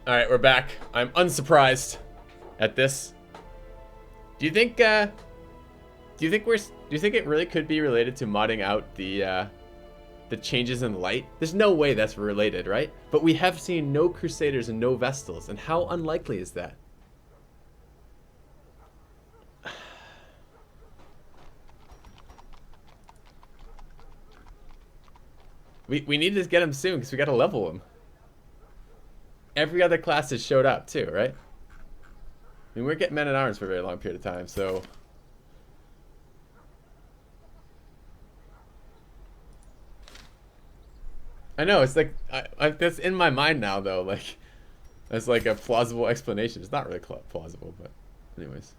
All right, we're back. I'm unsurprised at this. Do you think? Do you think it really could be related to modding out the changes in light? There's no way that's related, right? But we have seen no Crusaders and no Vestals, and how unlikely is that? We need to get him soon because we got to level him. Every other class has showed up too, right? I mean, we're getting men at arms for a very long period of time, so. I know, it's like, that's in my mind now though, like, that's like a plausible explanation. It's not really plausible, but anyways.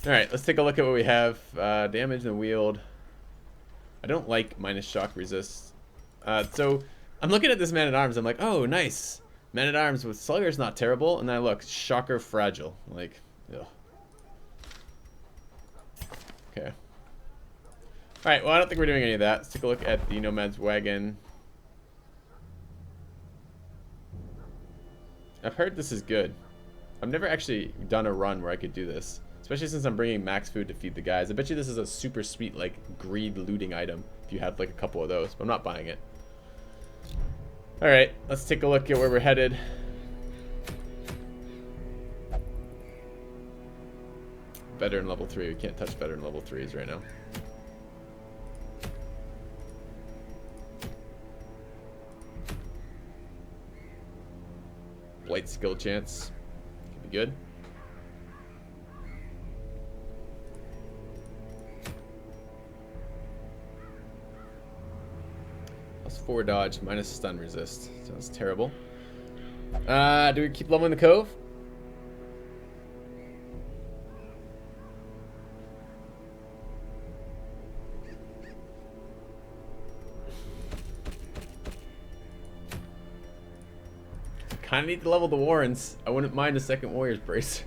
Alright, let's take a look at what we have. Damage and wield. I don't like minus shock resist. So, I'm looking at this man at arms, I'm like, oh, nice. Man at arms with Slugger's not terrible, and then I look, Shocker fragile. Like, ugh. Okay. Alright, well, I don't think we're doing any of that. Let's take a look at the Nomad's Wagon. I've heard this is good. I've never actually done a run where I could do this. Especially since I'm bringing max food to feed the guys. I bet you this is a super sweet, like, greed looting item. If you had, like, a couple of those. But I'm not buying it. Alright, let's take a look at where we're headed. Veteran level 3. We can't touch veteran level 3s right now. Blight skill chance. Could be good. +4 dodge, minus stun resist. Sounds terrible. Do we keep leveling the cove? Kinda need to level the Warrens. I wouldn't mind a second Warrior's Brace.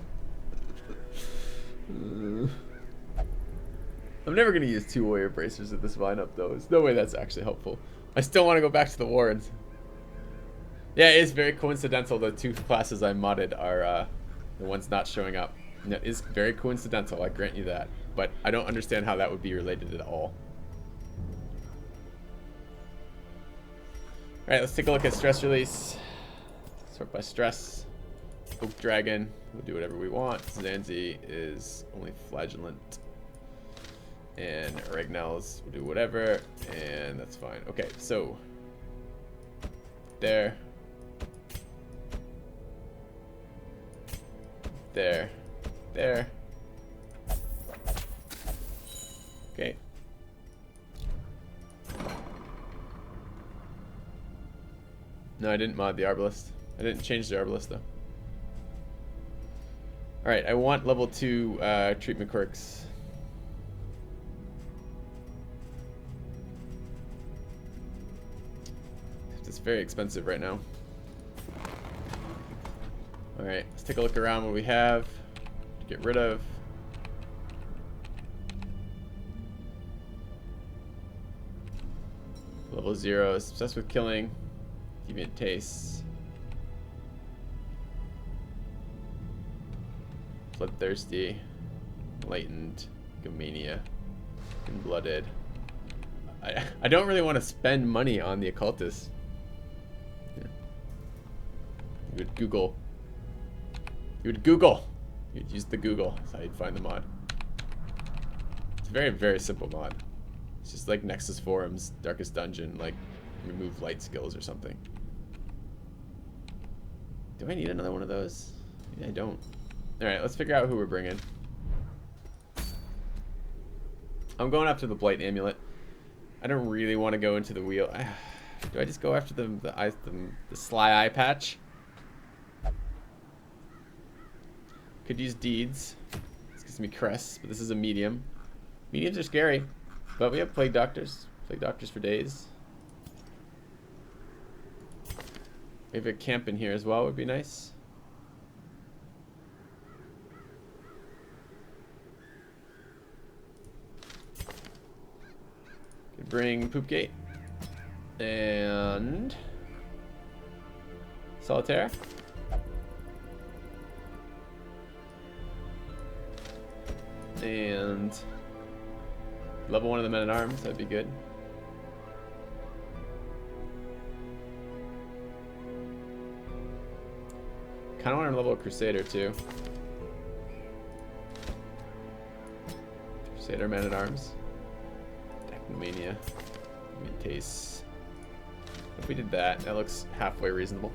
I'm never gonna use 2 Warrior Bracers at this lineup though. There's no way that's actually helpful. I still want to go back to the Warrens. Yeah, it is very coincidental the 2 classes I modded are the ones not showing up. And that is very coincidental, I grant you that. But I don't understand how that would be related at all. Alright, let's take a look at stress release. Sort by stress. Oak Dragon, we'll do whatever we want. Zanzi is only flagellant. And Ragnell's will do whatever, and that's fine. Okay, so there, there, there. Okay. No, I didn't mod the Arbalist. I didn't change the Arbalist though. All right, I want level 2 treatment quirks. It's very expensive right now. Alright, let's take a look around what we have to get rid of. Level 0 is obsessed with killing. Deviant tastes. Bloodthirsty. Latent. Gamania. And blooded. I don't really want to spend money on the occultist. You would Google. You'd use the Google. That's how you'd find the mod. It's a very, very simple mod. It's just like Nexus Forums, Darkest Dungeon, like remove light skills or something. Do I need another one of those? Maybe I don't. Alright, let's figure out who we're bringing. I'm going after the Blight Amulet. I don't really want to go into the wheel. Do I just go after the Sly Eye Patch? Could use Deeds. This gives me crests, but this is a medium. Mediums are scary, but we have Plague Doctors. Plague Doctors for days. Maybe a camp in here as well would be nice. Could bring Poopgate and Solitaire. And level 1 of the men-at-arms, that'd be good. Kind of want to level a Crusader too. Crusader Man-at-Arms. Technomania. Mid-Taste. If we did that, that looks halfway reasonable.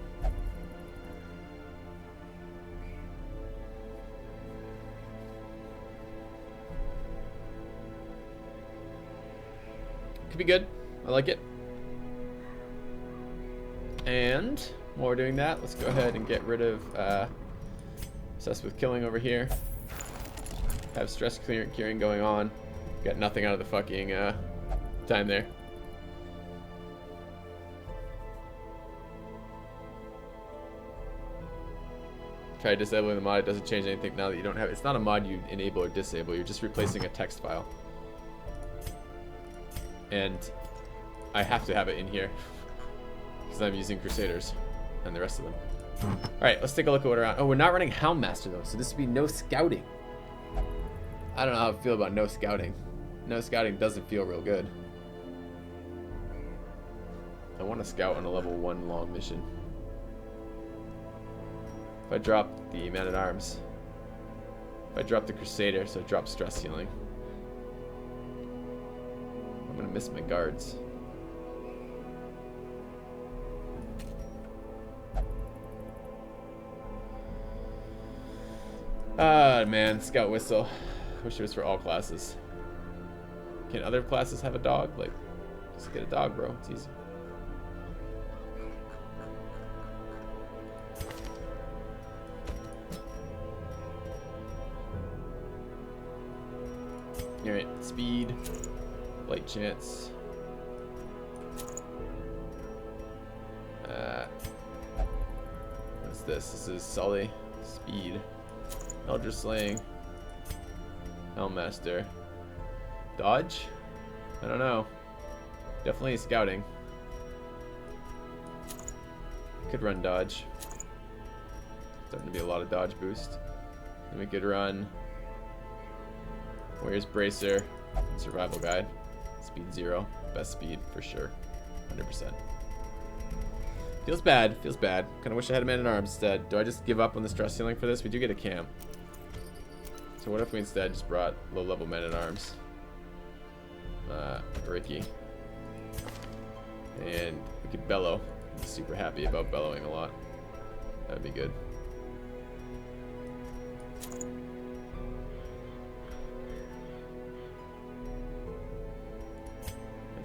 Could be good. I like it. And while we're doing that, let's go ahead and get rid of obsessed with killing over here. Have stress curing going on. Got nothing out of the fucking time there. Try disabling the mod. It doesn't change anything now that you don't have it. It's not a mod you enable or disable. You're just replacing a text file. And I have to have it in here because I'm using Crusaders and the rest of them. Alright, let's take a look at what we're on. Oh, we're not running Houndmaster though, so this would be no scouting. I don't know how I feel about no scouting. No scouting doesn't feel real good. I want to scout on a level 1 long mission. If I drop the Man-at-Arms, if I drop the Crusader, so it drops stress healing, I'm gonna miss my guards. Ah, man, Scout Whistle. Wish it was for all classes. Can other classes have a dog? Like, just get a dog, bro. It's easy. Alright, speed. Light chance. What's this? This is Sully. Speed. Eldritch Slaying. Helmmaster. Dodge? I don't know. Definitely scouting. Could run dodge. Starting to be a lot of dodge boost. Then we could run Warrior's Bracer. Survival Guide. Speed 0. Best speed for sure. 100%. Feels bad. Feels bad. Kind of wish I had a Man-at-Arms instead. Do I just give up on the stress healing for this? We do get a camp. So what if we instead just brought low-level Men-at-Arms? Ricky. And we could bellow. I'm super happy about bellowing a lot. That'd be good.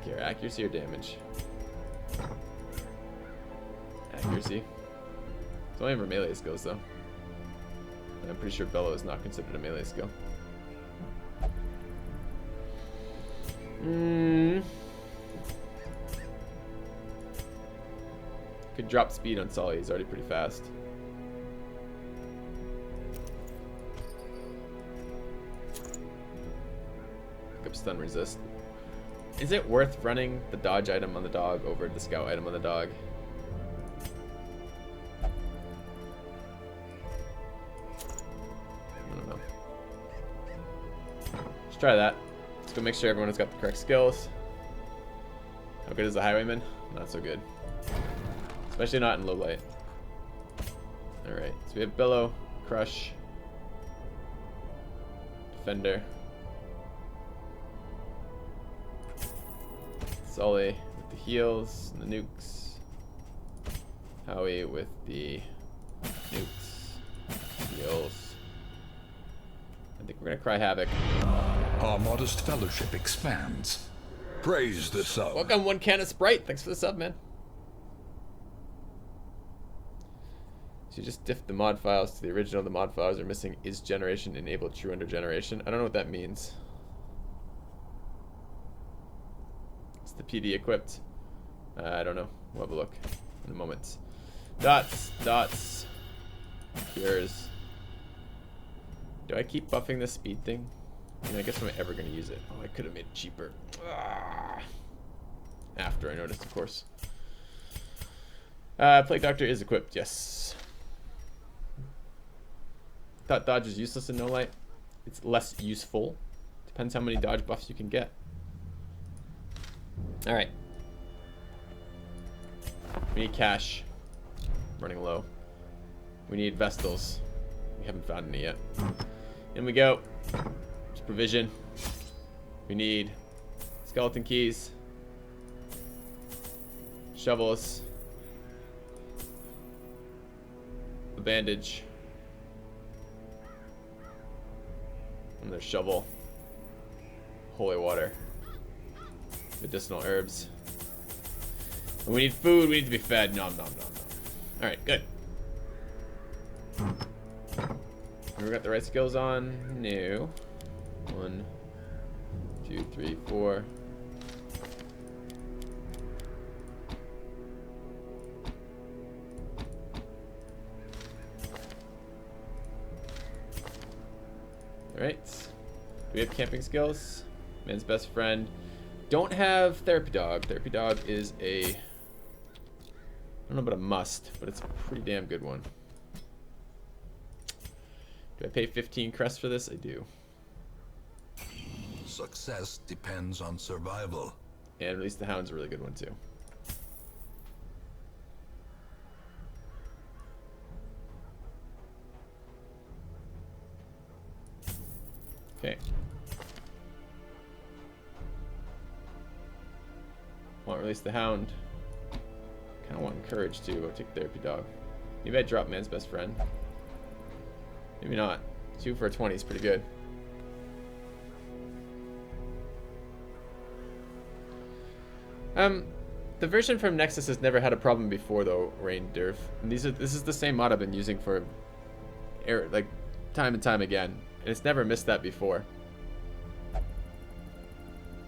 Okay, accuracy or damage? Accuracy. It's only for melee skills though. And I'm pretty sure bellow is not considered a melee skill. Could drop speed on Sully, he's already pretty fast. Pick up stun resist. Is it worth running the dodge item on the dog over the scout item on the dog? I don't know. Let's try that. Let's go make sure everyone has got the correct skills. How good is the highwayman? Not so good. Especially not in low light. Alright, so we have Bellow, Crush, Defender, Sully with the heals and the nukes, Howie with the nukes, heals. I think we're gonna cry havoc. Our modest fellowship expands. Praise the sub. Welcome, one can of Sprite. Thanks for the sub, man. So you just diff the mod files to the original. The mod files are missing is generation enabled true under generation. I don't know what that means. Is the PD equipped? I don't know. We'll have a look in a moment. Dots. Cures. Do I keep buffing the speed thing? I mean, I guess I'm ever going to use it. Oh, I could have made it cheaper. After I noticed, of course. Plague Doctor is equipped, yes. Thought dodge is useless in no light. it's less useful. Depends how many dodge buffs you can get. All right. We need cash. Running low. We need Vestals. We haven't found any yet. In we go. There's provision. We need skeleton keys. Shovels. A bandage. Another shovel. Holy water. Medicinal herbs. And we need food. We need to be fed. Nom nom nom nom. Alright, good. We got the right skills on. No. 1, 2, 3, 4. Alright. Do we have camping skills? Man's best friend. Don't have therapy dog. Therapy dog is a... I don't know about a must, but it's a pretty damn good one. Do I pay 15 crests for this? I do. Success depends on survival. And Release the Hound's a really good one too. Okay. Want Release the Hound. Kind of want Encourage too. I'll take Therapy Dog. Maybe I drop Man's Best Friend. Maybe not. 2 for a 20 is pretty good. The version from Nexus has never had a problem before though, Rain Derf. And this is the same mod I've been using for like time and time again. And it's never missed that before.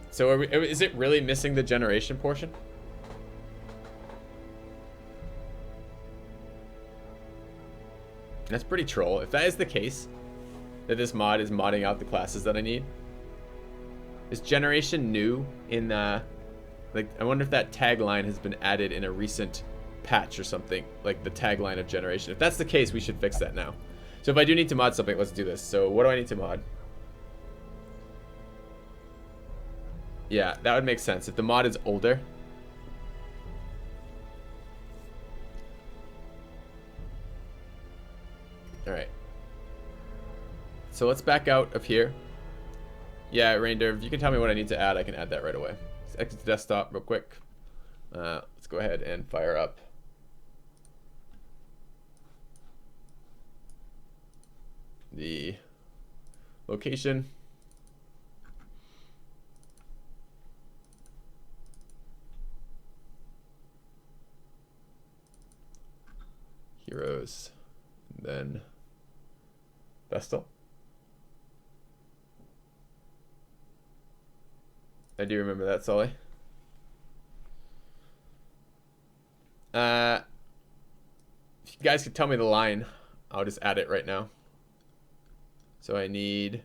So is it really missing the generation portion? That's pretty troll. If that is the case, that this mod is modding out the classes that I need. Is generation new in like, I wonder if that tagline has been added in a recent patch or something, like the tagline of generation. If that's the case, we should fix that now. So if I do need to mod something, let's do this. So what do I need to mod? Yeah, that would make sense. If the mod is older. Alright. So let's back out of here. Yeah, Reindeer, if you can tell me what I need to add, I can add that right away. Let's exit the desktop real quick. Let's go ahead and fire up the location. Heroes. And then Vestal. I do remember that, Sully. If you guys could tell me the line, I'll just add it right now. So I need,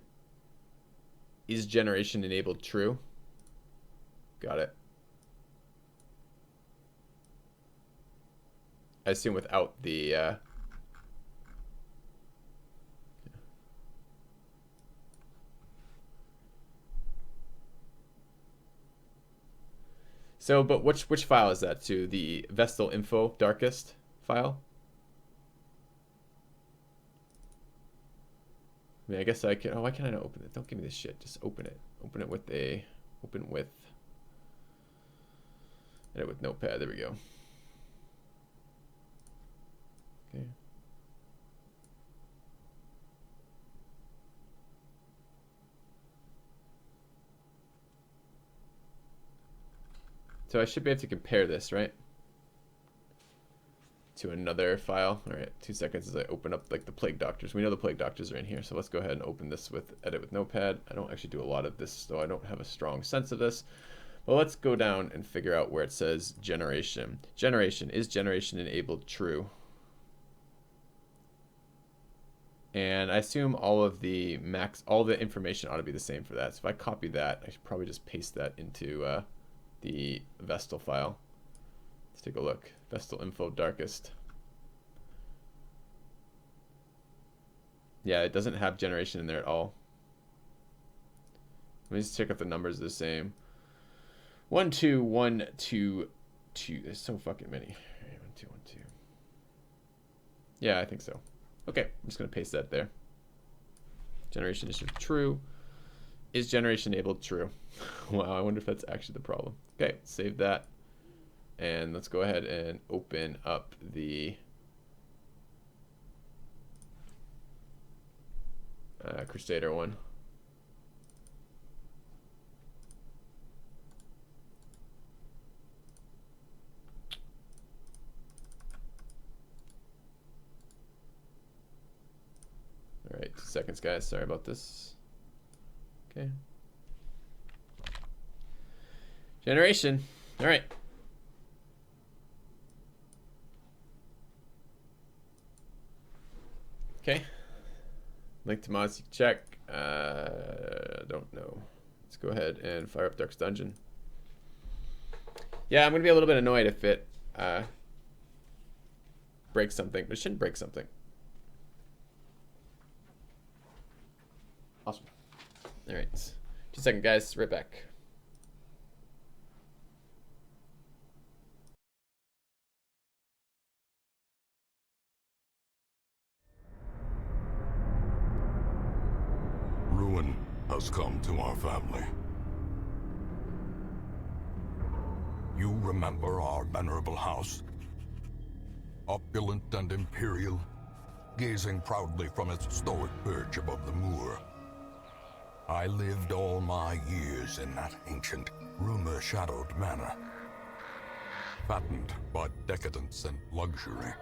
is generation enabled true? Got it. I assume without the So, but which file is that to? The Vestal info darkest file? I mean, I guess I can. Oh, why can't I not open it? Don't give me this shit. Just open it. Open it with a. Open with. Edit with Notepad. There we go. Okay. So I should be able to compare this, right? To another file. All right, 2 seconds as I open up like the Plague Doctors. We know the Plague Doctors are in here, so let's go ahead and open this with Edit with Notepad. I don't actually do a lot of this, so I don't have a strong sense of this. But let's go down and figure out where it says generation. Generation, is generation enabled true? And I assume all of the all the information ought to be the same for that. So if I copy that, I should probably just paste that into the Vestal file. Let's take a look. Vestal info darkest. Yeah, it doesn't have generation in there at all. Let me just check if the numbers are the same. 1, 2, 1, 2, 2. There's so fucking many. 1, 2, 1, 2. Yeah, I think so. Okay, I'm just gonna paste that there. Generation issue true. Is generation enabled true? Wow, I wonder if that's actually the problem. Okay, save that. And let's go ahead and open up the Crusader one. All right, 2 seconds, guys. Sorry about this. Okay. Generation. All right. Okay. Link to mods you can check. Don't know. Let's go ahead and fire up Dark's Dungeon. Yeah, I'm gonna be a little bit annoyed if it breaks something, but it shouldn't break something. Awesome. All right. 2 seconds, guys. Right back. Ruin has come to our family. You remember our venerable house? Opulent and imperial, gazing proudly from its stoic perch above the moor. I lived all my years in that ancient, rumor-shadowed manor, fattened by decadence and luxury.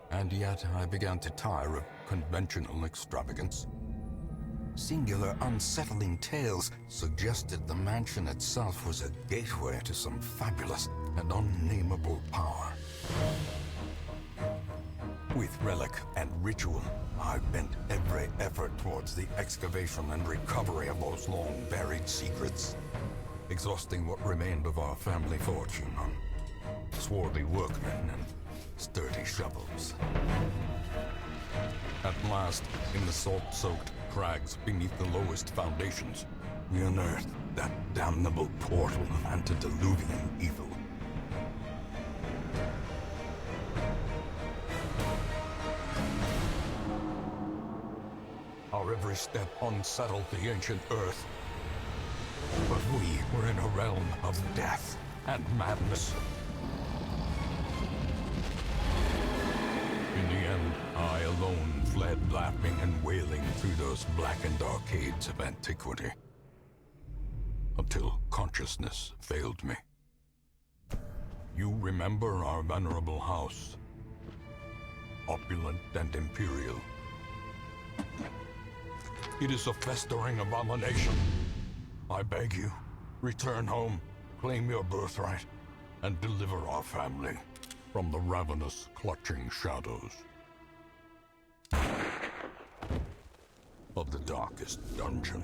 And yet I began to tire of conventional extravagance. Singular, unsettling tales suggested the mansion itself was a gateway to some fabulous and unnameable power. With relic and ritual, I bent every effort towards the excavation and recovery of those long-buried secrets, exhausting what remained of our family fortune on swarthy workmen and sturdy shovels. At last, in the salt-soaked crags beneath the lowest foundations, we unearthed that damnable portal of antediluvian evil. Our every step unsettled the ancient earth. But we were in a realm of death and madness. In the end, I alone fled laughing and wailing through those blackened arcades of antiquity. Until consciousness failed me. You remember our venerable house. Opulent and imperial. It is a festering abomination. I beg you, return home, claim your birthright, and deliver our family from the ravenous, clutching shadows of the darkest dungeon.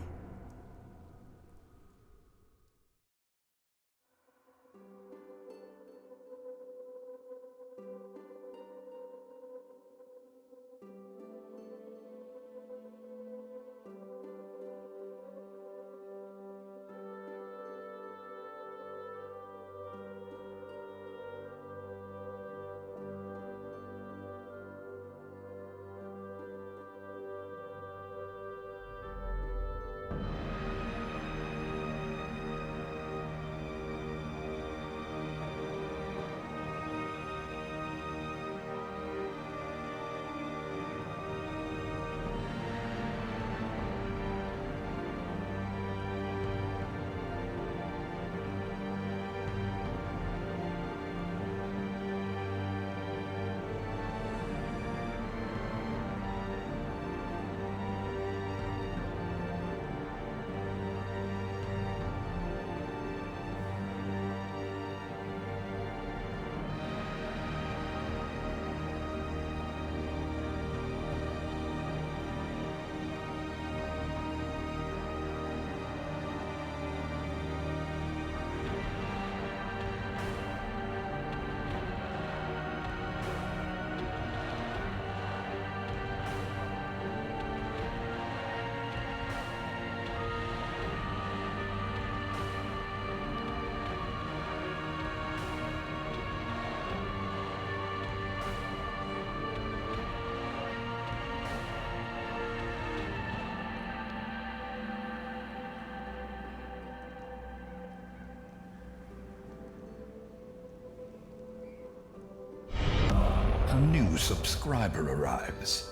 a new subscriber arrives,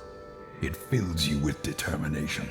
it fills you with determination.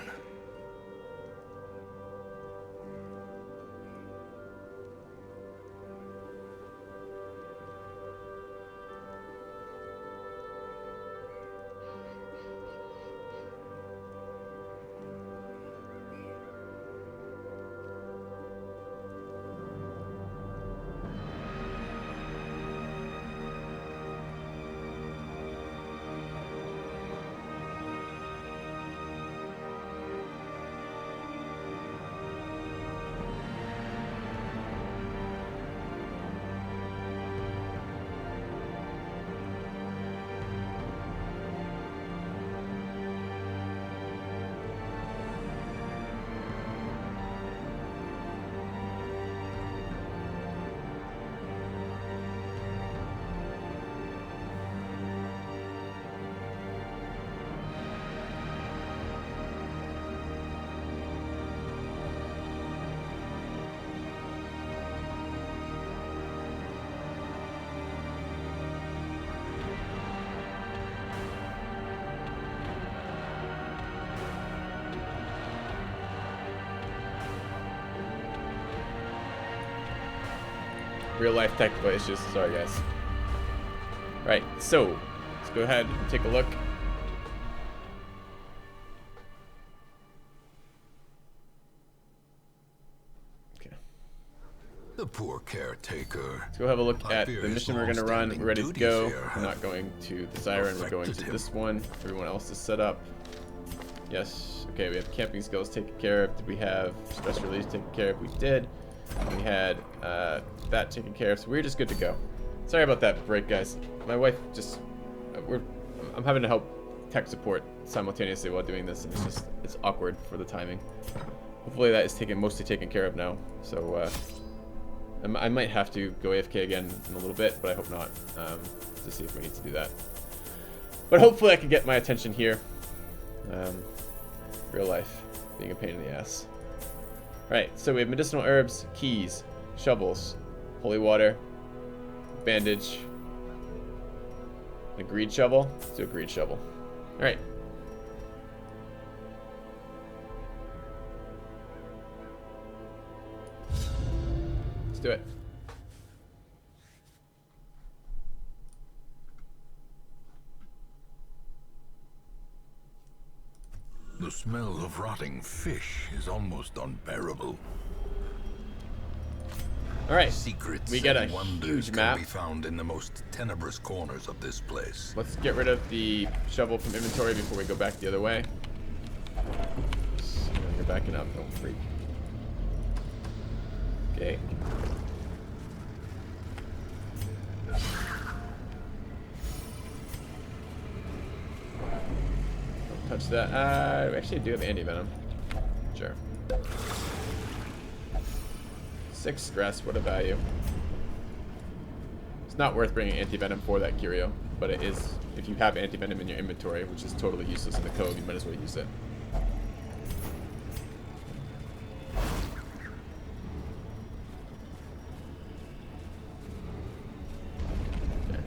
Real life technical issues. Sorry, guys. Right, so let's go ahead and take a look. Okay. The poor caretaker. Let's go have a look at the mission we're going to run. We're ready to go. We're not going to the Siren. We're going to this one. Everyone else is set up. Yes. Okay, we have camping skills taken care of. Did we have stress release taken care of? We did. We had that taken care of, so we're just good to go. Sorry about that break, guys. My wife just, I'm having to help tech support simultaneously while doing this, and it's awkward for the timing. Hopefully that is mostly taken care of now. So I might have to go AFK again in a little bit, but I hope not, to see if we need to do that. But hopefully I can get my attention here. Real life being a pain in the ass. Right, so we have medicinal herbs, keys, shovels, holy water, bandage, a greed shovel. Let's do a greed shovel. All right. Let's do it. The smell of rotting fish is almost unbearable. All right, Secrets we get a and wonders huge can map. be found in the most tenebrous corners of this place. Let's get rid of the shovel from inventory before we go back the other way. You're backing up, don't freak. Okay. Don't touch that. We actually do have anti-venom. Sure. 6 stress, what a value. It's not worth bringing anti-venom for that curio, but it is, if you have anti-venom in your inventory, which is totally useless in the code, you might as well use it. Okay.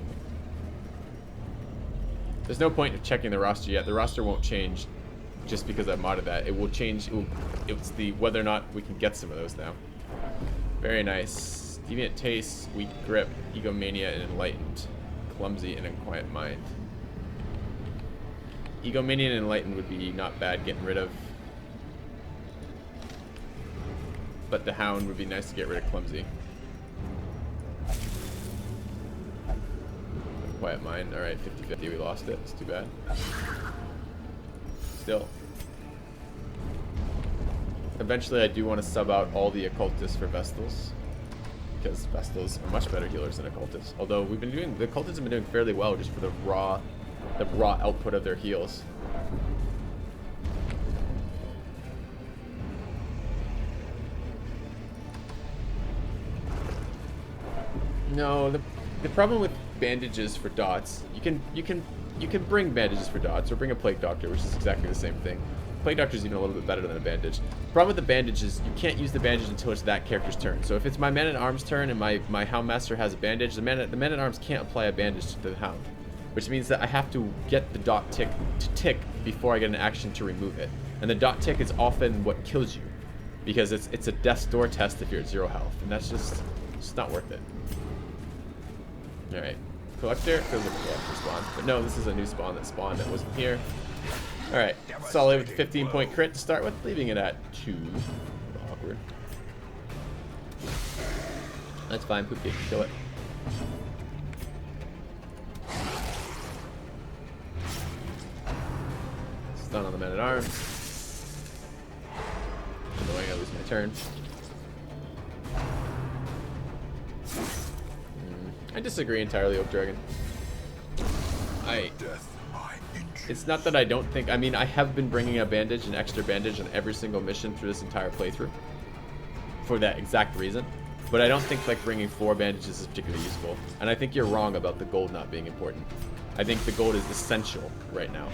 There's no point of checking the roster yet. The roster won't change just because I've modded that. It will change, it's the whether or not we can get some of those now. Very nice. Deviant taste, weak grip, egomania, and enlightened. Clumsy and unquiet mind. Egomania and enlightened would be not bad getting rid of. But the hound would be nice to get rid of clumsy. Quiet mind. Alright, 50-50, we lost it. It's too bad. Still. Eventually I do want to sub out all the occultists for Vestals, because Vestals are much better healers than occultists. Although we've been doing, the occultists have been doing fairly well just for the raw output of their heals. No, the problem with bandages for dots, you can bring bandages for dots or bring a plague doctor, which is exactly the same thing. Plague Doctor is even a little bit better than a bandage. The problem with the bandage is you can't use the bandage until it's that character's turn. So if it's my Man-at-Arms turn and my Hound Master has a bandage, the Man-at-Arms can't apply a bandage to the Hound. which means that I have to get the dot tick to tick before I get an action to remove it. And the dot tick is often what kills you, because it's a death's door test if you're at 0 health, and that's just not worth it. All right, collector, feels like a collector spawn, but no, this is a new spawn that spawned that wasn't here. All right, solid with the 15-point crit to start with, leaving it at 2. Awkward. That's fine, Poop can kill it. Stun on the man-at-arms. Annoying, I lose my turn. I disagree entirely, Oak Dragon. It's not that I don't think... I mean, I have been bringing a bandage, an extra bandage, on every single mission through this entire playthrough. For that exact reason. But I don't think, like, bringing 4 bandages is particularly useful. And I think you're wrong about the gold not being important. I think the gold is essential right now.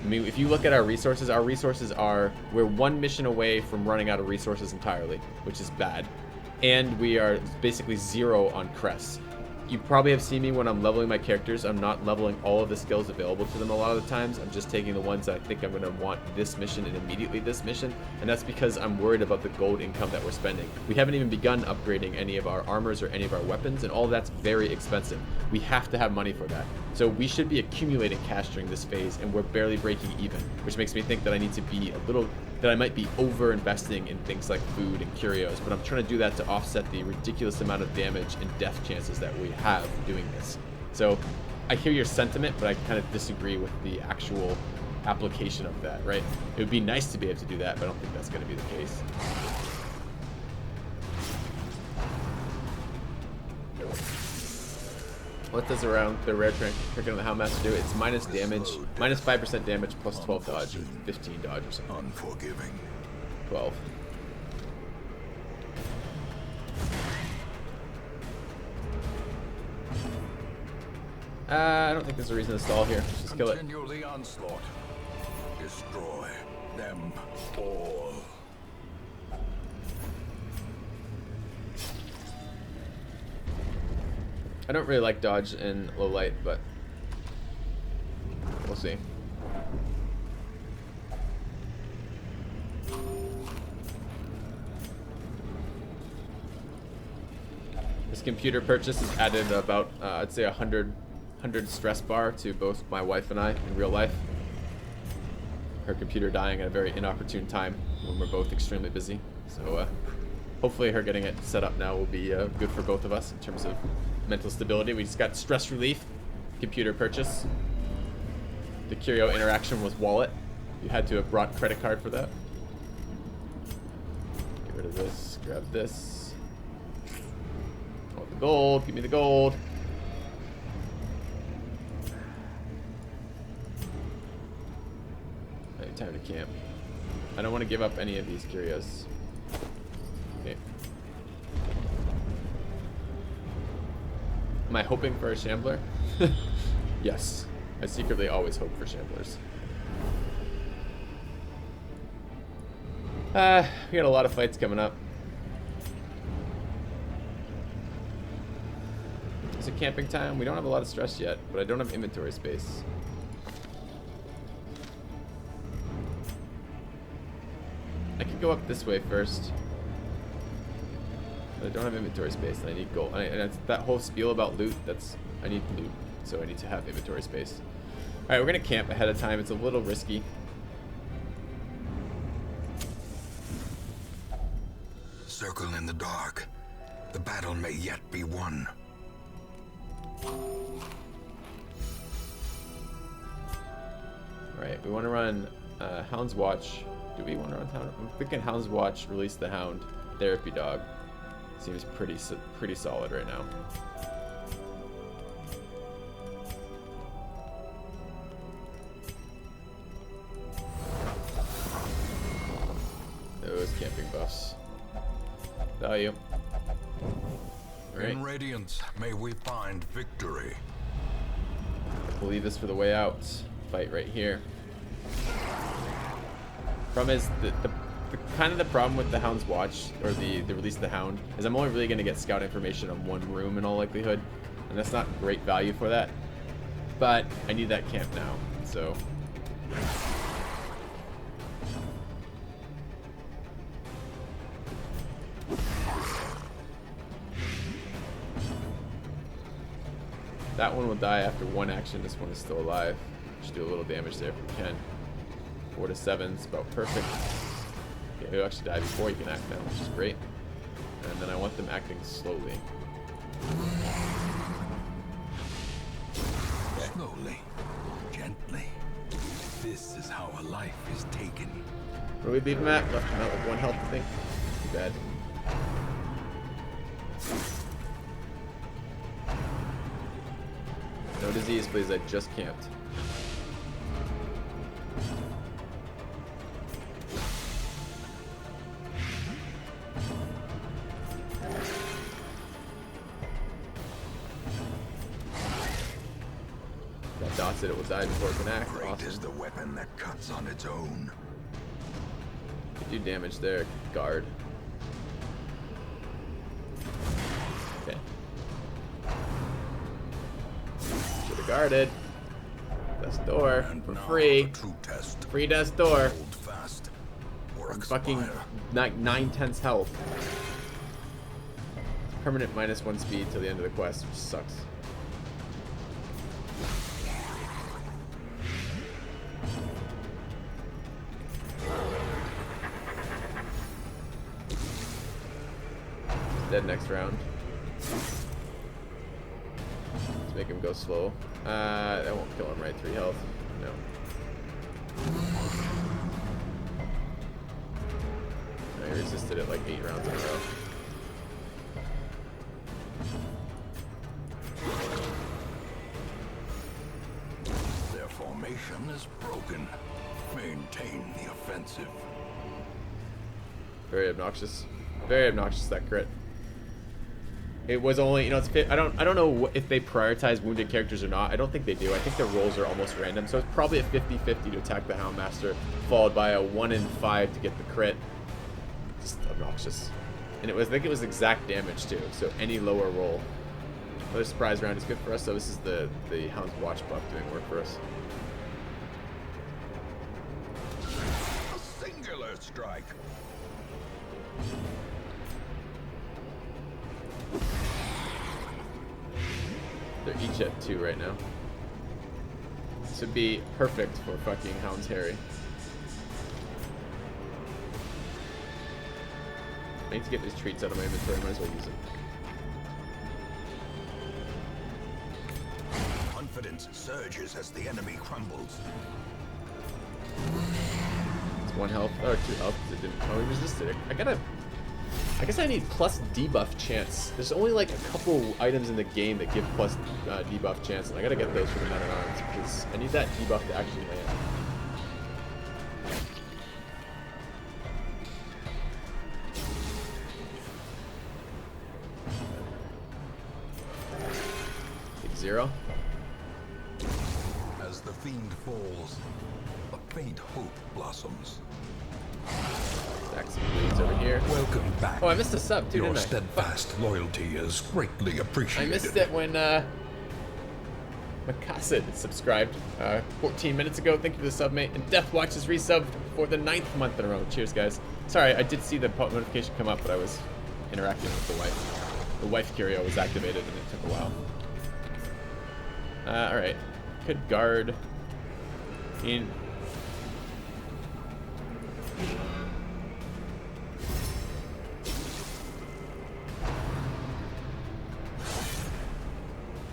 I mean, if you look at our resources are... We're 1 mission away from running out of resources entirely, which is bad. And we are basically 0 on crests. You probably have seen me when I'm leveling my characters. I'm not leveling all of the skills available to them a lot of the times. I'm just taking the ones that I think I'm going to want this mission and immediately this mission. And that's because I'm worried about the gold income that we're spending. We haven't even begun upgrading any of our armors or any of our weapons, and all of that's very expensive. We have to have money for that. So we should be accumulating cash during this phase, and we're barely breaking even, which makes me think that I need to be that I might be over investing in things like food and curios, but I'm trying to do that to offset the ridiculous amount of damage and death chances that we have doing this. So I hear your sentiment, but I kind of disagree with the actual application of that, right? It would be nice to be able to do that, but I don't think that's going to be the case. What does around the rare trinket on the Houndmaster do? It's minus damage, minus 5% damage, plus 12 dodge, 15 dodge or something. Unforgiving. 12. I don't think there's a reason to stall here. Let's just kill it. Continue the onslaught. Destroy them all. I don't really like dodge in low light, but we'll see. This computer purchase has added about, I'd say 100 stress bar to both my wife and I in real life. Her computer dying at a very inopportune time when we're both extremely busy. So hopefully her getting it set up now will be good for both of us in terms of mental stability. We just got stress relief, computer purchase. The curio interaction was wallet. You had to have brought credit card for that. Get rid of this, grab this. Oh, the gold, give me the gold. Right, time to camp. I don't want to give up any of these curios. Okay. Am I hoping for a shambler? Yes. I secretly always hope for shamblers. We got a lot of fights coming up. Is it camping time? We don't have a lot of stress yet, but I don't have inventory space. I could go up this way first. But I don't have inventory space, and I need gold. And it's that whole spiel about loot, I need loot, so I need to have inventory space. Alright, we're gonna camp ahead of time. It's a little risky. Circle in the dark. The battle may yet be won. Alright, we want to run Hound's Watch. Do we want to run Hound? I'm thinking Hound's Watch, release the Hound, Therapy Dog. Seems pretty solid right now. Those camping buffs. Value. Alright. In Radiance, may we find victory. We'll leave this for the way out. Fight right here. Problem is, the kind of the problem with the Hound's Watch, or the release of the Hound, is I'm only really going to get scout information on one room in all likelihood, and that's not great value for that. But I need that camp now, so. That one will die after one action. This one is still alive. Should do a little damage there if we can. 4 to 7 is about perfect. Yeah, he'll actually die before he can act now, which is great. And then I want them acting slowly. Okay. Slowly, gently. This is how a life is taken. Where do we leave him at? Left him out with 1 health, I think. Too bad. No disease, please. I just camped. That dots it will die before it can act. Great Awesome. is the weapon that cuts on its own. Could do damage there. Guard. Okay. Should have guarded. Death's door for free. True test. Free death's door. Hold fast. Or Fucking expire. 9/10 health. Permanent -1 speed till the end of the quest, which sucks. Dead next round. Let's make him go slow. That won't kill him, right? 3 health. No. No, he resisted it like 8 rounds in a row. Their formation is broken. Maintain the offensive. Very obnoxious. Very obnoxious, that crit. It was only, you know, it's I don't know if they prioritize wounded characters or not. I don't think they do. I think their rolls are almost random. So it's probably a 50-50 to attack the Houndmaster, followed by a 1 in 5 to get the crit. Just obnoxious. And it was, I think it was exact damage too. So any lower roll. Another surprise round is good for us. So this is the Hound's Watch buff doing work for us. A singular strike. They're each at 2 right now. This would be perfect for fucking Hound's Harry. I need to get these treats out of my inventory, might as well use them. Confidence surges as the enemy crumbles. It's 1 health, or 2 health, because it didn't, oh, he resisted it. I guess I need plus debuff chance. There's only like a couple items in the game that give plus debuff chance, and I gotta get those for the Men at Arms, because I need that debuff to actually land. Take 0. As the fiend falls, a faint hope blossoms. Stack some bleeds over here. Welcome back. Oh, I missed a sub too, Your didn't I? steadfast loyalty is greatly I appreciated. missed it when Makassid subscribed 14 minutes ago. Thank you for the sub, mate. And Deathwatch is resubbed for the 9th month in a row. Cheers, guys. Sorry, I did see the notification come up, but I was interacting with the wife. The wife curio was activated, and it took a while. All right. Could guard in.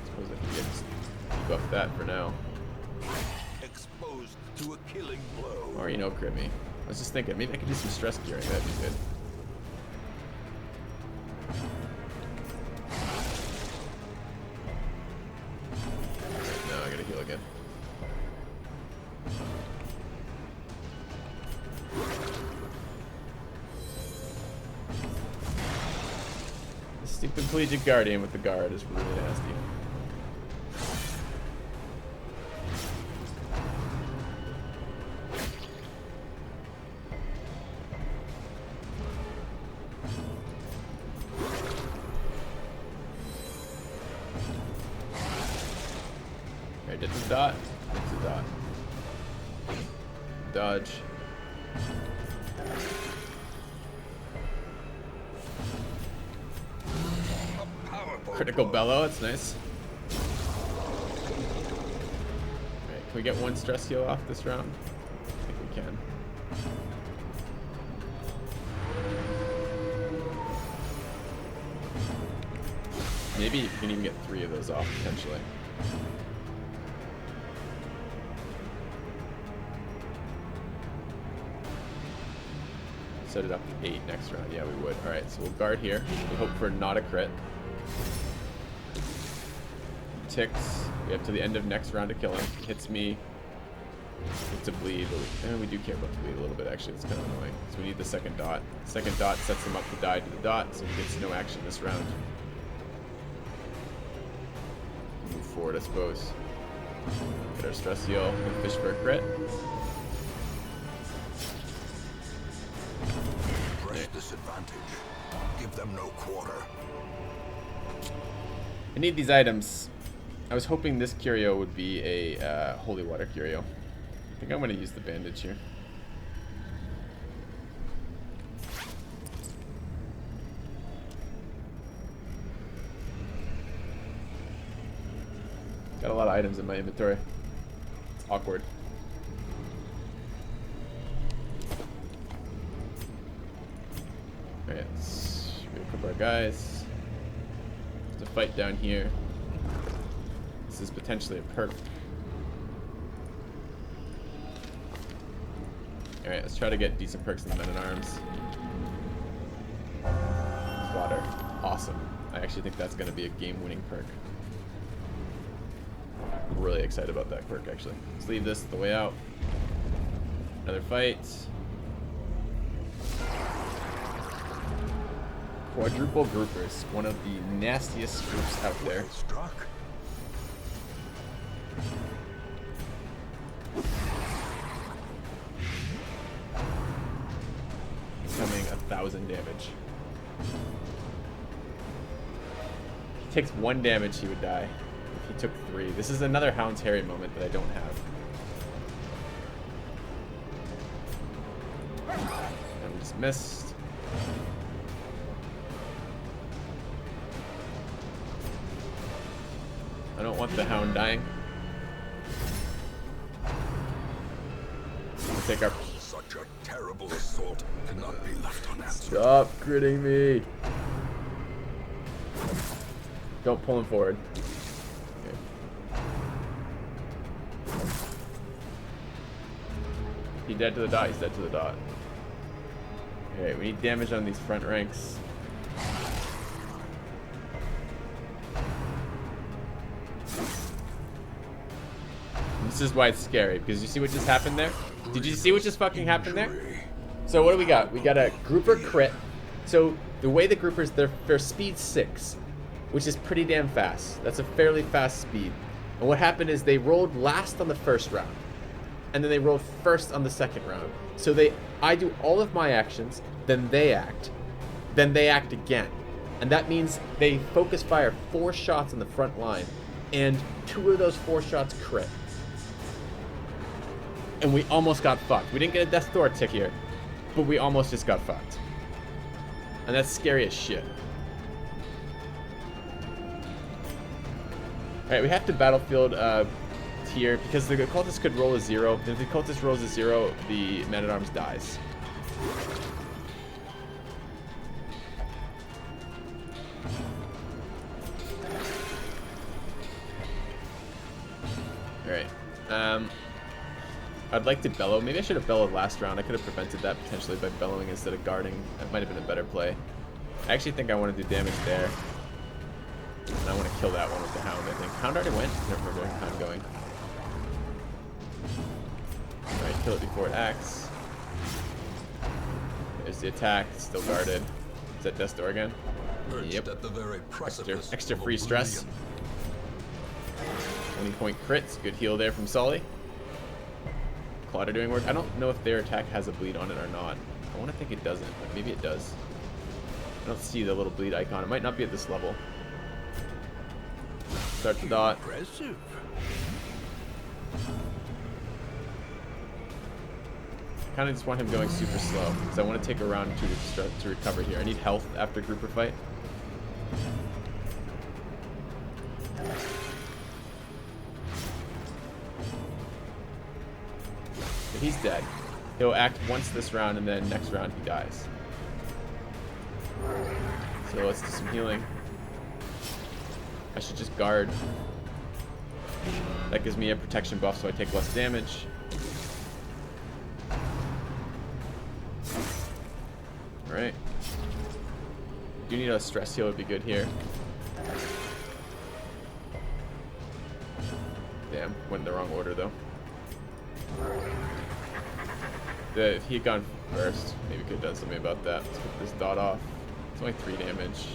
Suppose I can just debuff that for now. Exposed to a killing blow. Or, you know, crit me. I was just thinking, maybe I could do some stress gearing. That'd be good. No, I gotta heal again. The stupid Collegiate Guardian with the guard is really nasty. Alright, get to the dot. Get to the dot. Dodge. Critical bellow, that's nice. Alright, can we get one stress heal off this round? I think we can. Maybe you can even get 3 of those off potentially. Set it up to 8 next round. Yeah, we would. Alright, so we'll guard here. We hope for not a crit. Ticks. We have to the end of next round to kill him. Hits me. It's a bleed. And we do care about the bleed a little bit, actually. It's kind of annoying. So we need the second dot. Second dot sets him up to die to the dot, so he gets no action this round. Move forward, I suppose. Get our stress heal and fish for a crit. Press disadvantage. Give them no quarter. I need these items. I was hoping this curio would be a holy water curio. I think I'm going to use the bandage here. Got a lot of items in my inventory. It's awkward. Alright, let's equip our guys. There's a fight down here. This is potentially a perk. Alright, let's try to get decent perks in the men-at-arms. Water. Awesome. I actually think that's going to be a game-winning perk. I'm really excited about that perk, actually. Let's leave this the way out. Another fight. Quadruple groupers. One of the nastiest groups out there. Struck. Coming 1,000 damage. He takes 1 damage, he would die. If he took 3. This is another Hound's Harry moment that I don't have. And we just missed. I don't want the Hound dying. We'll take our... Such a terrible assault cannot be left unanswered. Stop critting me. Don't pull him forward. Okay. He dead to the dot, he's dead to the dot. Alright, we need damage on these front ranks. This is why it's scary, because you see what just happened there? Did you see what just fucking happened there? So what do we got? We got a grouper crit. So the way the groupers, they're speed 6, which is pretty damn fast. That's a fairly fast speed. And what happened is they rolled last on the first round, and then they rolled first on the second round. So I do all of my actions, then they act again. And that means they focus fire 4 shots on the front line, and 2 of those 4 shots crit. And we almost got fucked. We didn't get a Death Door tick here, but we almost just got fucked. And that's scary as shit. Alright, we have to battlefield tier because the cultist could roll a 0. If the cultist rolls a 0, the man-at-arms dies. Alright. I'd like to bellow. Maybe I should have bellowed last round. I could have prevented that potentially by bellowing instead of guarding. That might have been a better play. I actually think I want to do damage there. And I want to kill that one with the Hound, I think. Hound already went? I don't remember Hound going. Alright, kill it before it acts. There's the attack. It's still guarded. Is that Death Door again? Yep. At the very Extra free stress. 20-point crits. Good heal there from Sully. Claude are doing work. I don't know if their attack has a bleed on it or not. I want to think it doesn't, but maybe it does. I don't see the little bleed icon. It might not be at this level. Start the dot. Impressive. Kind of just want him going super slow because I want to take a round to recover here. I need health after grouper fight. But he's dead. He'll act once this round and then next round he dies. So let's do some healing. I should just guard. That gives me a protection buff so I take less damage. Alright. Do need a stress heal, would be good here. Damn, went in the wrong order though. If he had gone first, maybe could have done something about that. Let's put this dot off. It's only 3 damage.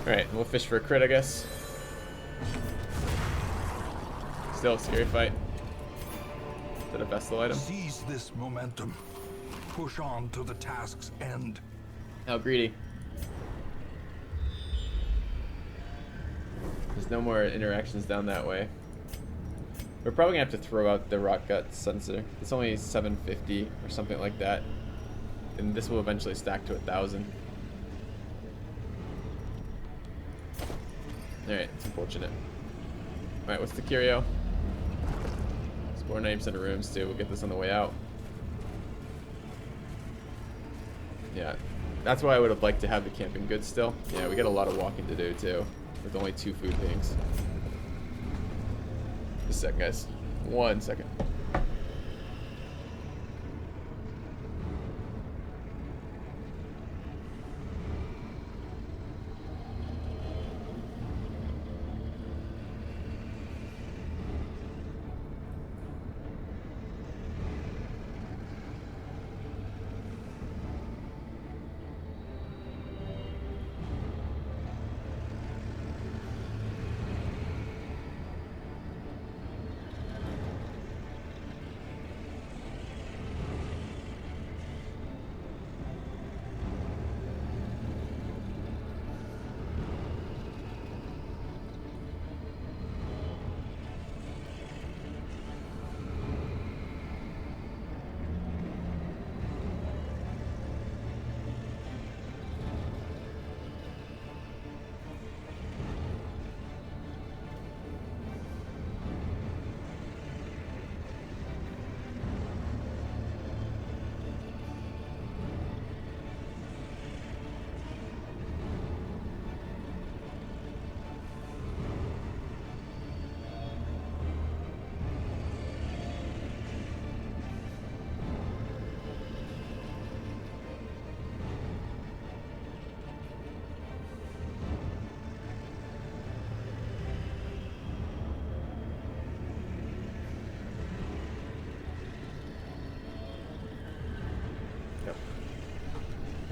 Alright, we'll fish for a crit, I guess. Still a scary fight. Is that a Vestal item? Seize this momentum. Push on to the task's end. How greedy. There's no more interactions down that way. We're probably gonna have to throw out the rock gut sensor. It's only 750 or something like that. And this will eventually stack to 1,000. Alright, it's unfortunate. Alright, what's the curio? Explore 90% of rooms too. We'll get this on the way out. Yeah, that's why I would have liked to have the camping goods still. Yeah, we got a lot of walking to do too, with only 2 food things. Just a sec, guys. 1 second.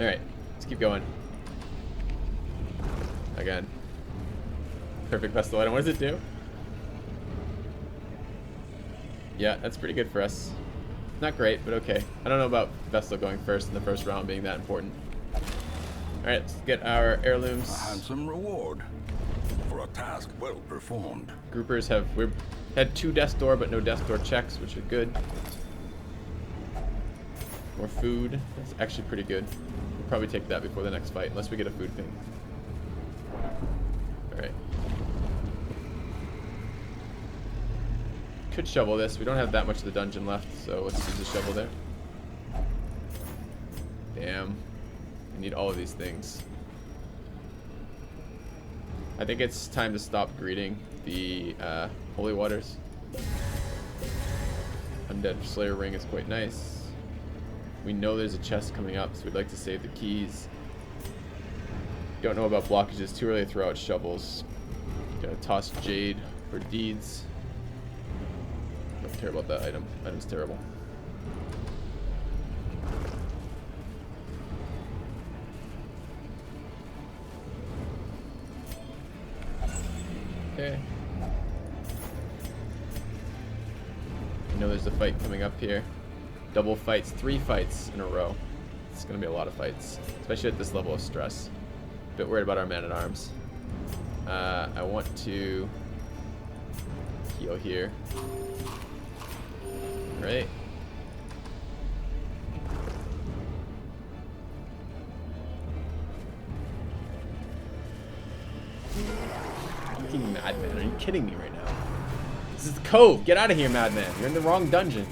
Alright, let's keep going. Again. Perfect Vestal item. What does it do? Yeah, that's pretty good for us. Not great, but okay. I don't know about Vestal going first in the first round being that important. Alright, let's get our heirlooms. A handsome reward for a task well performed. Groupers we've had 2 death door, but no death door checks, which is good. More food. That's actually pretty good. We'll probably take that before the next fight, unless we get a food thing. Alright. Could shovel this. We don't have that much of the dungeon left, so let's use the shovel there. Damn. I need all of these things. I think it's time to stop greeting the holy waters. Undead Slayer ring is quite nice. We know there's a chest coming up, so we'd like to save the keys. Don't know about blockages. Too early to throw out shovels. Gotta toss jade for deeds. Don't care about that item. Item's terrible. Okay. I know there's a fight coming up here. Double fights, 3 fights in a row. It's gonna be a lot of fights, especially at this level of stress. Bit worried about our man-at-arms. I want to heal here. Right. Fucking madman, are you kidding me right now? This is the cove. Get out of here, madman. You're in the wrong dungeon.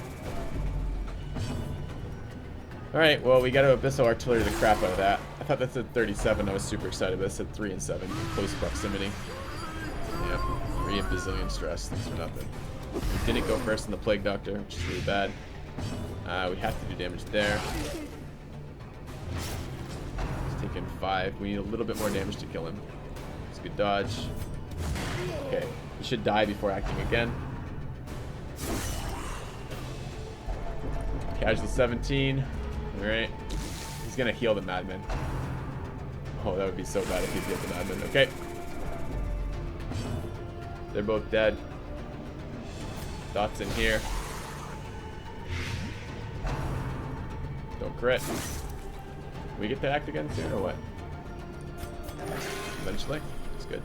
Alright, well, we got to Abyssal Artillery the crap out of that. I thought that said 37. I was super excited, but it said 3 and 7. Close proximity. Yeah, 3 and bazillion stress. Thanks for nothing. We didn't go first in the Plague Doctor, which is really bad. We have to do damage there. He's taking 5. We need a little bit more damage to kill him. It's a good dodge. Okay, he should die before acting again. Casual 17. Alright. He's gonna heal the madman. Oh, that would be so bad if he healed the madman. Okay. They're both dead. Dots in here. Don't crit. We get to act again soon or what? Eventually. It's good.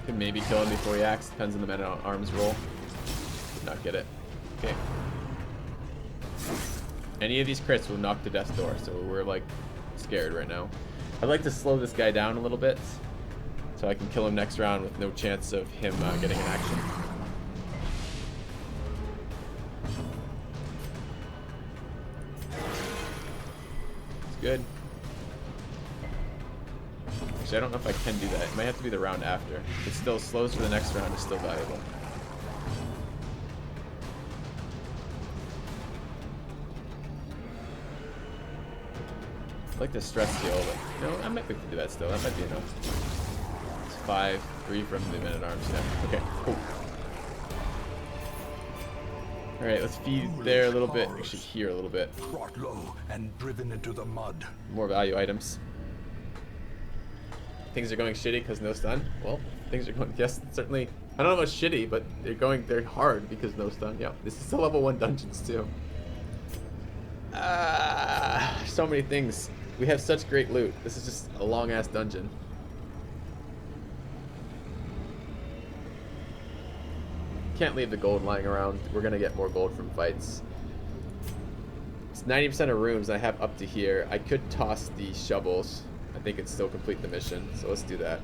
Could maybe kill him before he acts. Depends on the man-at-arms roll. Did not get it. Okay. Any of these crits will knock to death's door, so we're like scared right now. I'd like to slow this guy down a little bit so I can kill him next round with no chance of him getting an action. It's good. Actually, I don't know if I can do that. It might have to be the round after. It still slows for the next round. It's still valuable. I like to stress heal, but no, I might be able to do that still. That might be enough. It's 5, 3 from the men-at-arms. Yeah. Okay, cool. Alright, let's feed there a little bit. Actually, here a little bit. Brought low and driven into the mud. More value items. Things are going shitty because no stun. Well, things are going, yes, certainly. I don't know about shitty, but they're hard because no stun. Yeah, this is the level 1 dungeons too. So many things. We have such great loot. This is just a long ass dungeon. Can't leave the gold lying around. We're gonna get more gold from fights. It's 90% of rooms I have up to here. I could toss the shovels. I think it'd still complete the mission, so let's do that.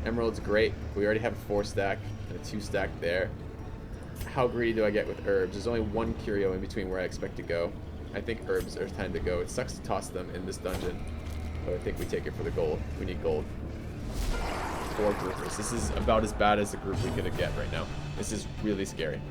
Emerald's great. We already have a 4 stack and a 2 stack there. How greedy do I get with herbs? There's only 1 curio in between where I expect to go. I think herbs are time to go. It sucks to toss them in this dungeon, but I think we take it for the gold. We need gold. 4 groupers. This is about as bad as the group we could get right now. This is really scary.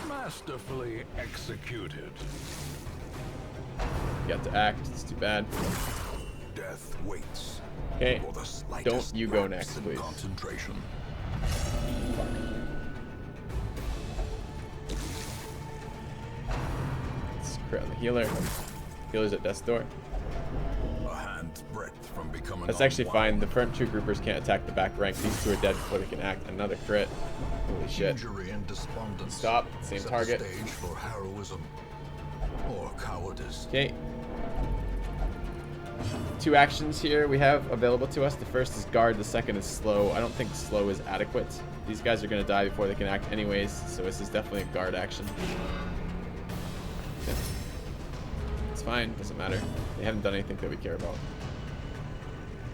Masterfully executed. You got to act. It's too bad. Death waits. Okay. For the slightest Don't you go lapse next, in please. concentration. Let's crit on the healer. Healer's at death's door. A hand's breadth from becoming That's actually fine. unwound. The front 2 groupers can't attack the back rank. These 2 are dead before they can act. Another crit. Holy shit. Injury and despondence. Stop. Same set target. the stage for heroism or cowardice. Okay. 2 actions here we have available to us. The first is guard, the second is slow. I don't think slow is adequate. These guys are going to die before they can act anyways, so this is definitely a guard action. Okay. It's fine, doesn't matter. They haven't done anything that we care about.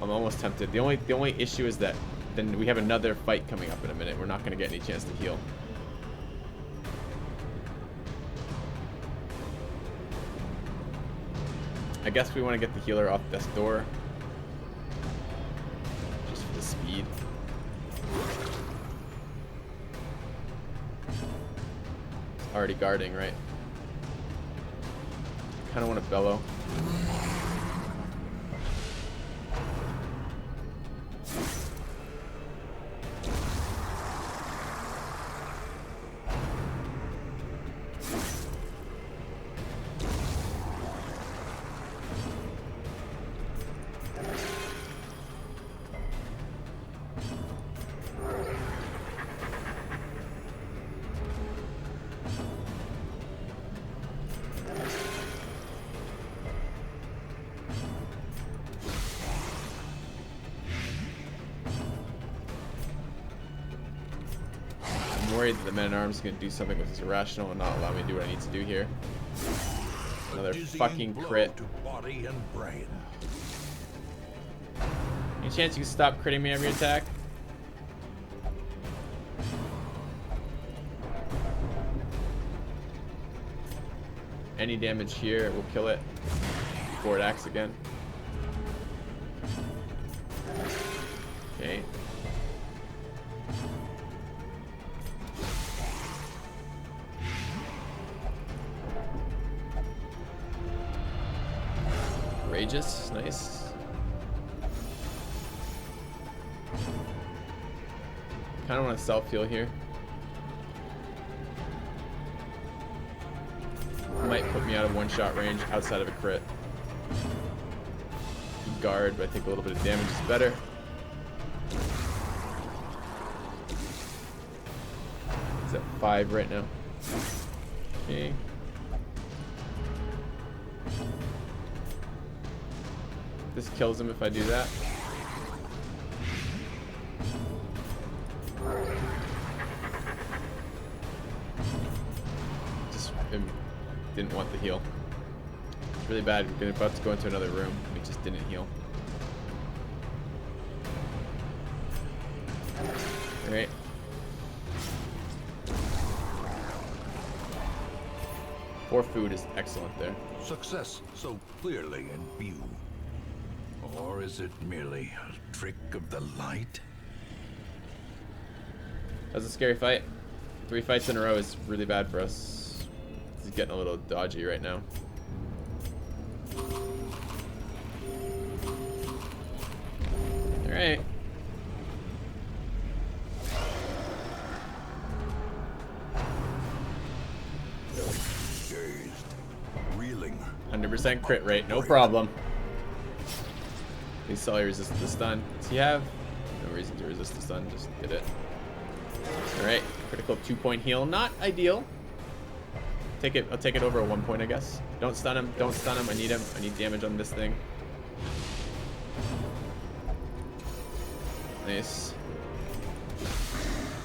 I'm almost tempted. The only issue is that then we have another fight coming up in a minute. We're not going to get any chance to heal. I guess we want to get the healer off death's door. Just for the speed. It's already guarding, right? Kind of want to bellow. worried that the Man-at-Arms is going to do something with his irrational and not allow me to do what I need to do here. Another fucking crit. To body and brain. Any chance you can stop critting me every attack? Any damage here will kill it. Forward axe again. Okay. Courageous, nice. Kind of want to self-heal here. Might put me out of one-shot range outside of a crit. Guard, but I think a little bit of damage is better. He's at 5 right now. Okay. This kills him if I do that. Just didn't want the heal. It's really bad. We're about to go into another room. We just didn't heal. Alright. Four food is excellent there. Success so clearly in view. Or is it merely a trick of the light? That's a scary fight. 3 fights in a row is really bad for us. This is getting a little dodgy right now. Alright. Dazed, reeling. 100% crit rate, no problem. He saw he resisted the stun. Does he have? No reason to resist the stun, just did it. Alright, critical 2-point heal. Not ideal. I'll take it over a 1 point, I guess. Don't stun him, don't stun him. I need him. I need damage on this thing. Nice.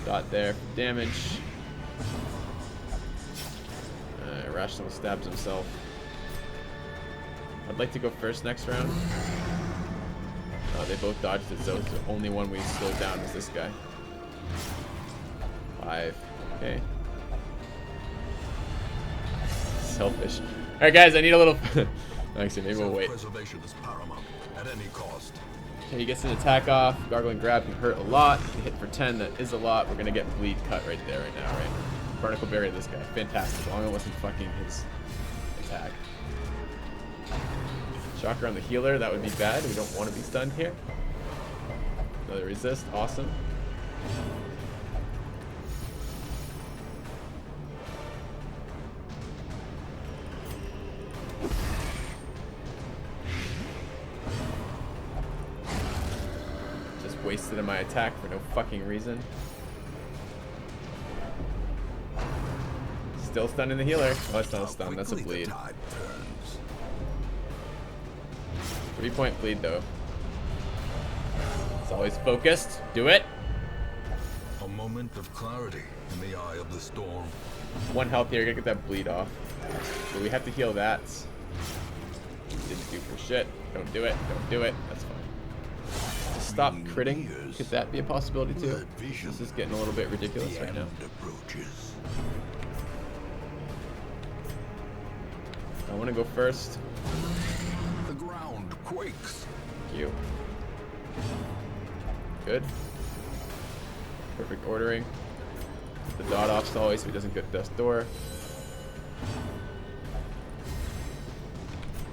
Dot there for damage. Irrational stabs himself. I'd like to go first next round. Oh, they both dodged it, so the only one we slowed down is this guy. 5. Okay. Selfish. Alright guys, I need a little actually maybe we'll wait. Self-preservation is paramount at any cost. Okay, he gets an attack off. Gargling grab can hurt a lot. He hit for 10, that is a lot. We're gonna get bleed cut right there right now, right? Barnacle berry this guy. Fantastic. As long as it wasn't fucking his attack. Shocker on the healer, that would be bad. We don't want to be stunned here. Another resist, awesome. Just wasted in my attack for no fucking reason. Still stunning the healer. Oh, that's not a stun, that's a bleed. 3-point bleed though. It's always focused. Do it. A moment of clarity in the eye of the storm. 1 health here, gotta get that bleed off. But we have to heal that. Didn't do for shit. Don't do it. Don't do it. That's fine. Just stop critting. Could that be a possibility too? This is getting a little bit ridiculous right now. I want to go first. The ground quakes. Thank you. Good. Perfect ordering. The dot off always so he doesn't get death's door.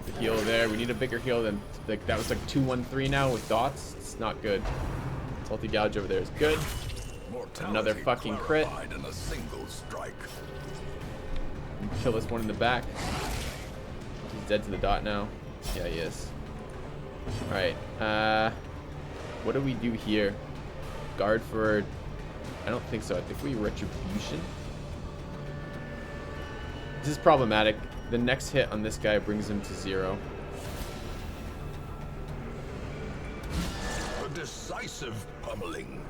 The heal there. We need a bigger heal than like that was like 2-1-3 now with dots. It's not good. Salty gouge over there is good. Another fucking crit. In a single strike. Kill this one in the back. He's dead to the dot now. Yeah, he is. Alright. What do we do here? Guard for... I don't think so. I think we Retribution. This is problematic. The next hit on this guy brings him to 0. A decisive pummeling.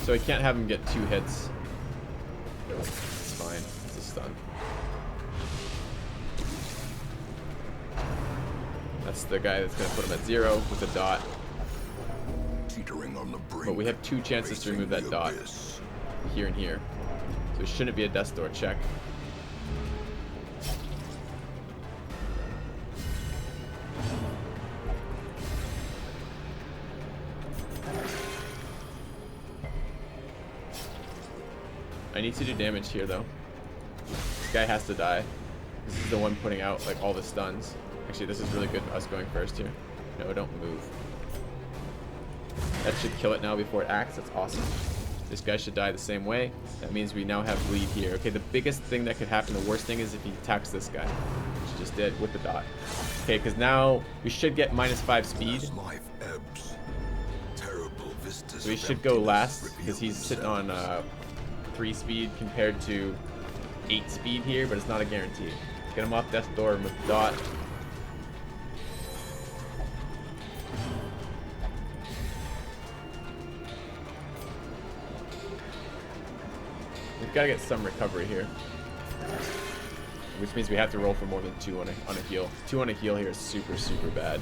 so I can't have him get 2 hits. It's fine. It's a stun. That's the guy that's going to put him at 0 with a dot. Teetering on the brink, But we have 2 chances to remove that facing the dot. abyss. Here and here. So it shouldn't be a death door check. I need to do damage here though. This guy has to die. This is the one putting out like all the stuns. Actually, this is really good for us going first here. No, don't move. That should kill it now before it acts. That's awesome. This guy should die the same way. That means we now have bleed here. Okay, the biggest thing that could happen, the worst thing is if he attacks this guy, which he just did with the dot. Okay, because now we should get -5 speed. As life ebbs, terrible vistas So he of should go emptiness last reveal because he's sitting on themselves. 3 speed compared to 8 speed here, but it's not a guarantee. Get him off death door with the dot. We've got to get some recovery here, which means we have to roll for more than 2 on a heal. 2 on a heal here is super, super bad.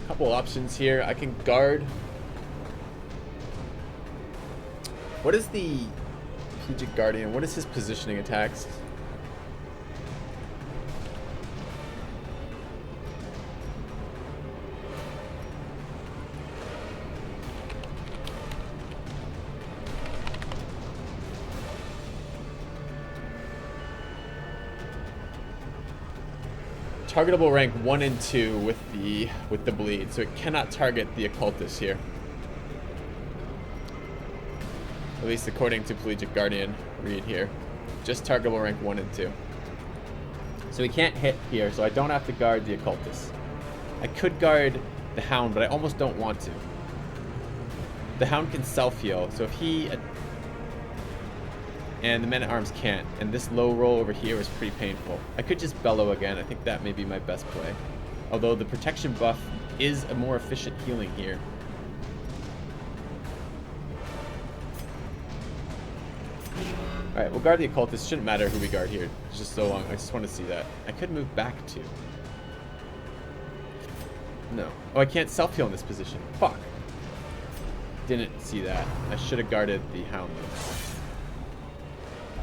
Couple options here. I can guard. What is the Strategic Guardian? What is his positioning attacks? Targetable rank 1 and 2 with the bleed, so it cannot target the occultist here. At least according to Pelagic Guardian read here. Just targetable rank 1 and 2. So he can't hit here, so I don't have to guard the occultist. I could guard the Hound, but I almost don't want to. The Hound can self-heal, so if he... And the Men-at-Arms can't. And this low roll over here is pretty painful. I could just bellow again. I think that may be my best play. Although the protection buff is a more efficient healing here. Alright, we'll guard the occultist. Shouldn't matter who we guard here. It's just so long. I just want to see that. I could move back too. No. Oh, I can't self-heal in this position. Fuck. Didn't see that. I should have guarded the Hound though.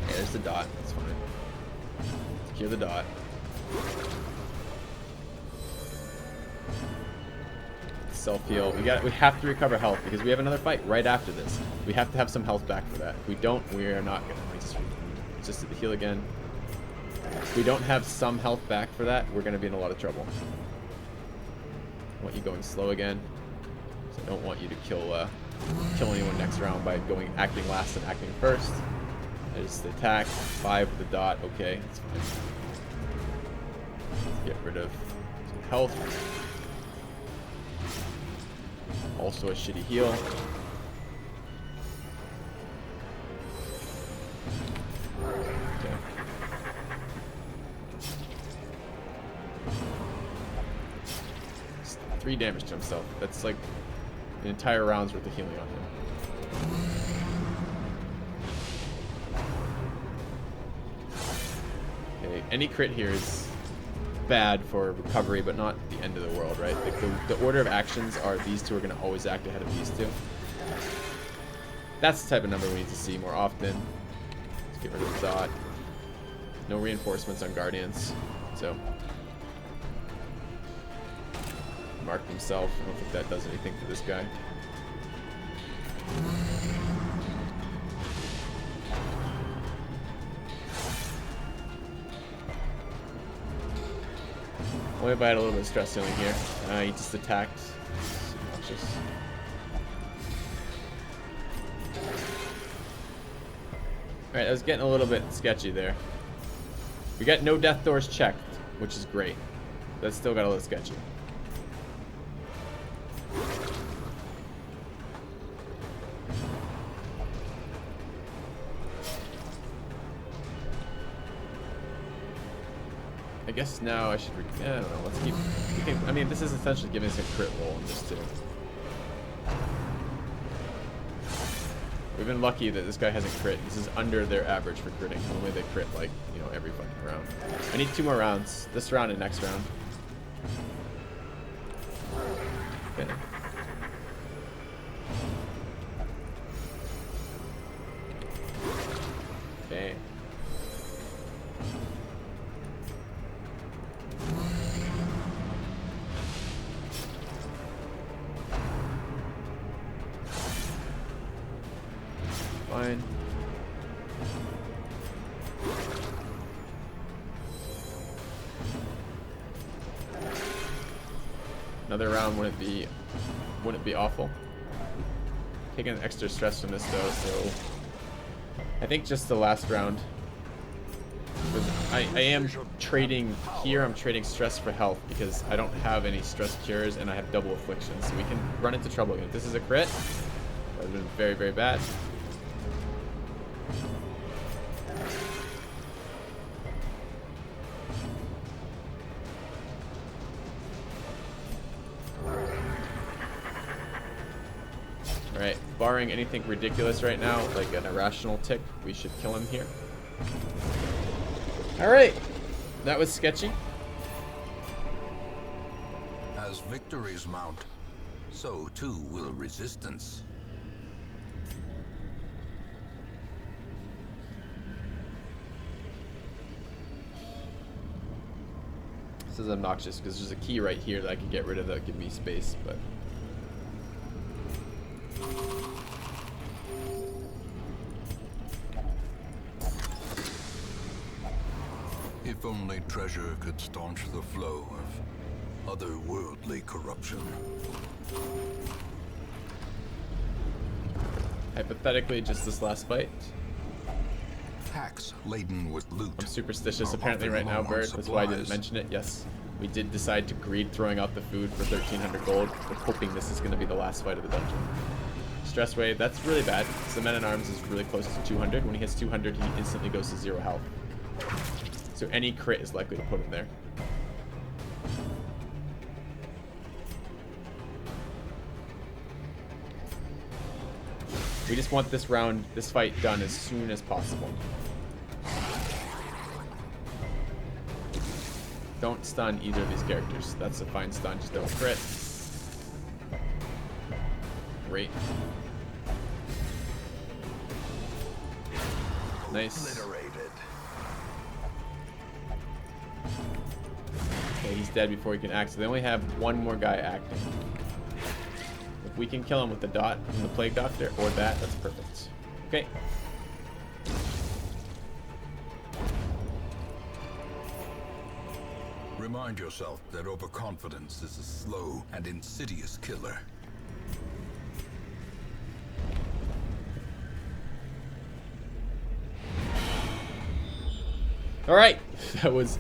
Okay, there's the dot. That's fine. Secure the dot. Self-heal. We have to recover health because we have another fight right after this. We have to have some health back for that. If we don't, we are not gonna. Just hit the heal again. If we don't have some health back for that, we're gonna be in a lot of trouble. I want you going slow again. So I don't want you to kill anyone next round by acting last and acting first. There's the attack. 5 with the dot. Okay, that's fine. Let's get rid of some health. Also a shitty heal. Okay. 3 damage to himself. That's like an entire round's worth of healing on him. Okay, any crit here is bad for recovery, but not the end of the world, right? Like the order of actions are these two are going to always act ahead of these two. That's the type of number we need to see more often. Let's get rid of the dot. No reinforcements on Guardians, so mark himself. I don't think that does anything for this guy. Only if I had a little bit of stress healing here. He just attacked. It's obnoxious. Alright, that was getting a little bit sketchy there. We got no death doors checked, which is great. That still got a little sketchy. guess now I should. I don't know. Let's keep. I mean, this is essentially giving us a crit roll on this too. We've been lucky that this guy hasn't crit. This is under their average for critting. Normally they crit like, you know, every fucking round. I need 2 more rounds. This round and next round. Okay. Okay. Fine. Another round wouldn't be awful. Taking extra stress from this though, so I think just the last round. I am trading here. I'm trading stress for health because I don't have any stress cures and I have double affliction, so we can run into trouble again. If this is a crit, that would have been very, very bad. Alright, barring anything ridiculous right now, like an irrational tick, we should kill him here. Alright, that was sketchy. As victories mount, so too will resistance. This is obnoxious because there's a key right here that I can get rid of that would give me space, but... If only treasure could staunch the flow of otherworldly corruption. Hypothetically, just this last fight. Packs laden with loot. I'm superstitious apparently right now, Bird. That's why I didn't mention it. Yes, we did decide to greed throwing out the food for 1,300 gold. We're hoping this is going to be the last fight of the dungeon. Stress wave, that's really bad. So the Man-at-Arms is really close to 200. When he hits 200, he instantly goes to 0 health. So any crit is likely to put him there. We just want this round, this fight done as soon as possible. Don't stun either of these characters. That's a fine stun, just don't crit. Great. Nice. Okay, he's dead before he can act, so they only have one more guy acting. If we can kill him with the dot from the Plague Doctor or that's perfect. Okay. Remind yourself that overconfidence is a slow and insidious killer. All right, that was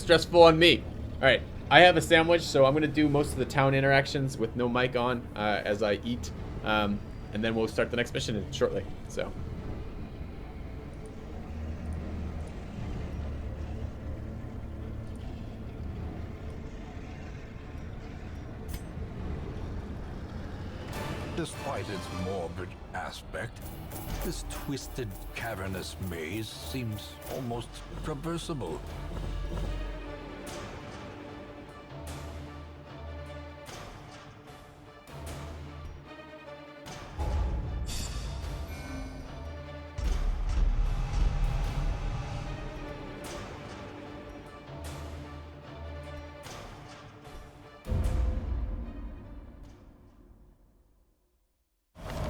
stressful on me. All right, I have a sandwich, so I'm gonna do most of the town interactions with no mic on as I eat, and then we'll start the next mission shortly. So. Despite its morbid aspect, this twisted, cavernous maze seems almost traversable.